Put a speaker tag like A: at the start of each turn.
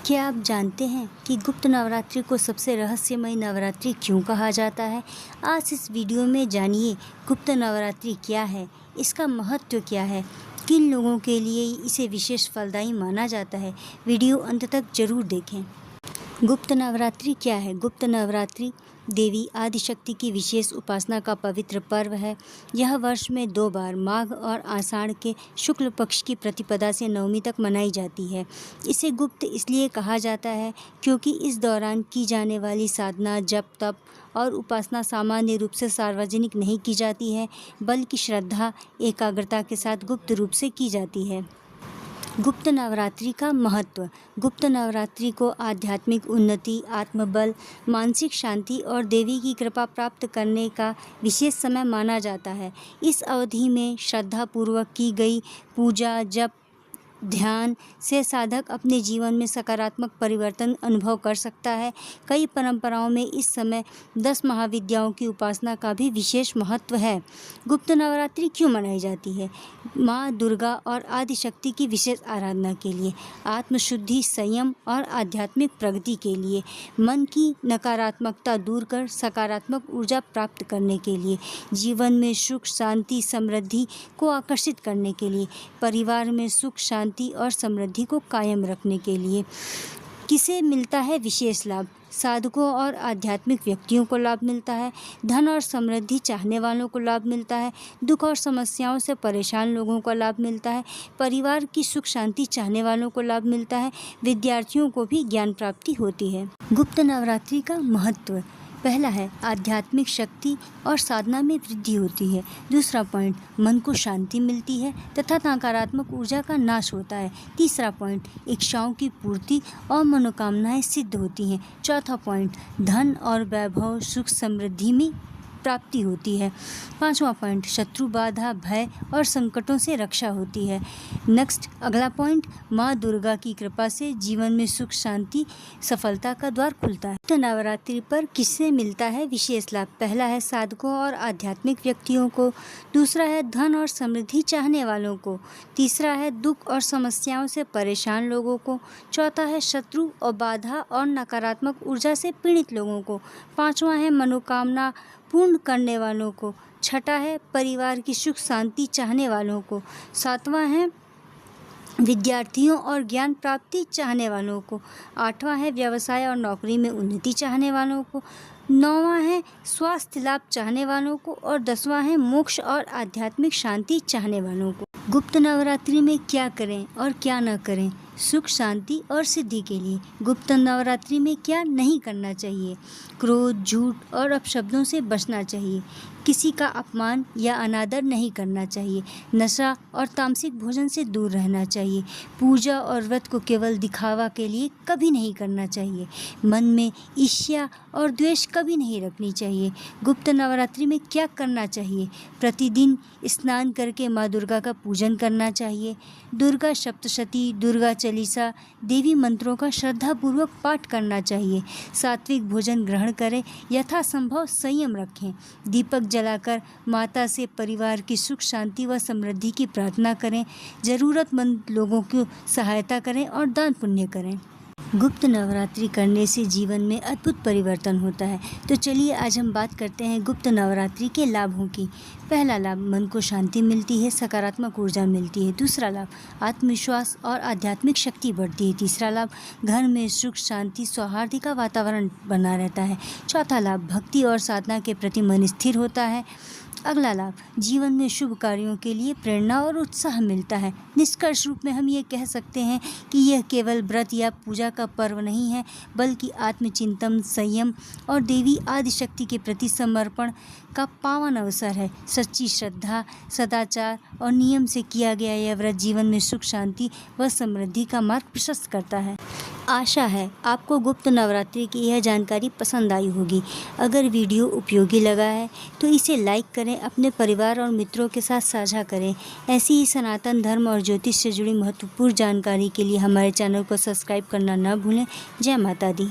A: क्या आप जानते हैं कि गुप्त नवरात्रि को सबसे रहस्यमय नवरात्रि क्यों कहा जाता है? आज इस वीडियो में जानिए गुप्त नवरात्रि क्या है, इसका महत्व क्या है, किन लोगों के लिए इसे विशेष फलदायी माना जाता है। वीडियो अंत तक जरूर देखें। गुप्त नवरात्रि क्या है? गुप्त नवरात्रि देवी आदिशक्ति की विशेष उपासना का पवित्र पर्व है। यह वर्ष में 2 बार माघ और आषाढ़ के शुक्ल पक्ष की प्रतिपदा से नवमी तक मनाई जाती है। इसे गुप्त इसलिए कहा जाता है क्योंकि इस दौरान की जाने वाली साधना, जप, तप और उपासना सामान्य रूप से सार्वजनिक नहीं की जाती है, बल्कि श्रद्धा, एकाग्रता के साथ गुप्त रूप से की जाती है। गुप्त नवरात्रि का महत्व। गुप्त नवरात्रि को आध्यात्मिक उन्नति, आत्मबल, मानसिक शांति और देवी की कृपा प्राप्त करने का विशेष समय माना जाता है। इस अवधि में श्रद्धापूर्वक की गई पूजा, जप, ध्यान से साधक अपने जीवन में सकारात्मक परिवर्तन अनुभव कर सकता है। कई परंपराओं में इस समय 10 महाविद्याओं की उपासना का भी विशेष महत्व है। गुप्त नवरात्रि क्यों मनाई जाती है? माँ दुर्गा और आदिशक्ति की विशेष आराधना के लिए, आत्मशुद्धि, संयम और आध्यात्मिक प्रगति के लिए, मन की नकारात्मकता दूर कर सकारात्मक ऊर्जा प्राप्त करने के लिए, जीवन में सुख, शांति, समृद्धि को आकर्षित करने के लिए, परिवार में सुख, शांति और समृद्धि को कायम रखने के लिए। किसे मिलता है विशेष लाभ? साधकों और आध्यात्मिक व्यक्तियों को लाभ मिलता है। धन और समृद्धि चाहने वालों को लाभ मिलता है। दुख और समस्याओं से परेशान लोगों को लाभ मिलता है। परिवार की सुख शांति चाहने वालों को लाभ मिलता है। विद्यार्थियों को भी ज्ञान प्राप्ति होती है। गुप्त नवरात्रि का महत्व। पहला है आध्यात्मिक शक्ति और साधना में वृद्धि होती है। दूसरा पॉइंट, मन को शांति मिलती है तथा नकारात्मक ऊर्जा का नाश होता है। तीसरा पॉइंट, इच्छाओं की पूर्ति और मनोकामनाएं सिद्ध होती हैं। चौथा पॉइंट, धन और वैभव, सुख, समृद्धि में प्राप्ति होती है। पांचवा पॉइंट, शत्रु बाधा, भय और संकटों से रक्षा होती है। नेक्स्ट, अगला पॉइंट, माँ दुर्गा की कृपा से जीवन में सुख, शांति, सफलता का द्वार खुलता है। तो नवरात्रि पर किससे मिलता है विशेष लाभ? पहला है साधकों और आध्यात्मिक व्यक्तियों को। दूसरा है धन और समृद्धि चाहने वालों को। तीसरा है दुख और समस्याओं से परेशान लोगों को। चौथा है शत्रु और बाधा और नकारात्मक ऊर्जा से पीड़ित लोगों को। पांचवा है मनोकामना पूर्ण करने वालों को। छठा है परिवार की सुख शांति चाहने वालों को। सातवां है विद्यार्थियों और ज्ञान प्राप्ति चाहने वालों को। आठवां है व्यवसाय और नौकरी में उन्नति चाहने वालों को। नौवां है स्वास्थ्य लाभ चाहने वालों को। और 10वां है मोक्ष और आध्यात्मिक शांति चाहने वालों को। गुप्त नवरात्रि में क्या करें और क्या न करें सुख, शांति और सिद्धि के लिए? गुप्त नवरात्रि में क्या नहीं करना चाहिए? क्रोध, झूठ और अपशब्दों से बचना चाहिए। किसी का अपमान या अनादर नहीं करना चाहिए। नशा और तामसिक भोजन से दूर रहना चाहिए। पूजा और व्रत को केवल दिखावा के लिए कभी नहीं करना चाहिए। मन में ईर्ष्या और द्वेष कभी नहीं रखनी चाहिए। गुप्त नवरात्रि में क्या करना चाहिए? प्रतिदिन स्नान करके माँ दुर्गा का पूजन करना चाहिए। दुर्गा सप्तशती, दुर्गा चालीसा, देवी मंत्रों का श्रद्धापूर्वक पाठ करना चाहिए। सात्विक भोजन ग्रहण करें। यथासंभव संयम रखें। दीपक जलाकर माता से परिवार की सुख शांति व समृद्धि की प्रार्थना करें। ज़रूरतमंद लोगों की सहायता करें और दान पुण्य करें। गुप्त नवरात्रि करने से जीवन में अद्भुत परिवर्तन होता है। तो चलिए आज हम बात करते हैं गुप्त नवरात्रि के लाभों की। पहला लाभ, मन को शांति मिलती है, सकारात्मक ऊर्जा मिलती है। दूसरा लाभ, आत्मविश्वास और आध्यात्मिक शक्ति बढ़ती है। तीसरा लाभ, घर में सुख, शांति, सौहार्द का वातावरण बना रहता है। चौथा लाभ, भक्ति और साधना के प्रति मन स्थिर होता है। अगला लाभ, जीवन में शुभ कार्यों के लिए प्रेरणा और उत्साह मिलता है। निष्कर्ष रूप में हम ये कह सकते हैं कि यह केवल व्रत या पूजा का पर्व नहीं है, बल्कि आत्मचिंतन, संयम और देवी आदिशक्ति के प्रति समर्पण का पावन अवसर है। सच्ची श्रद्धा, सदाचार और नियम से किया गया यह व्रत जीवन में सुख, शांति व समृद्धि का मार्ग प्रशस्त करता है। आशा है आपको गुप्त नवरात्रि की यह जानकारी पसंद आई होगी। अगर वीडियो उपयोगी लगा है तो इसे लाइक करें, अपने परिवार और मित्रों के साथ साझा करें। ऐसी ही सनातन धर्म और ज्योतिष से जुड़ी महत्वपूर्ण जानकारी के लिए हमारे चैनल को सब्सक्राइब करना न भूलें। जय माता दी।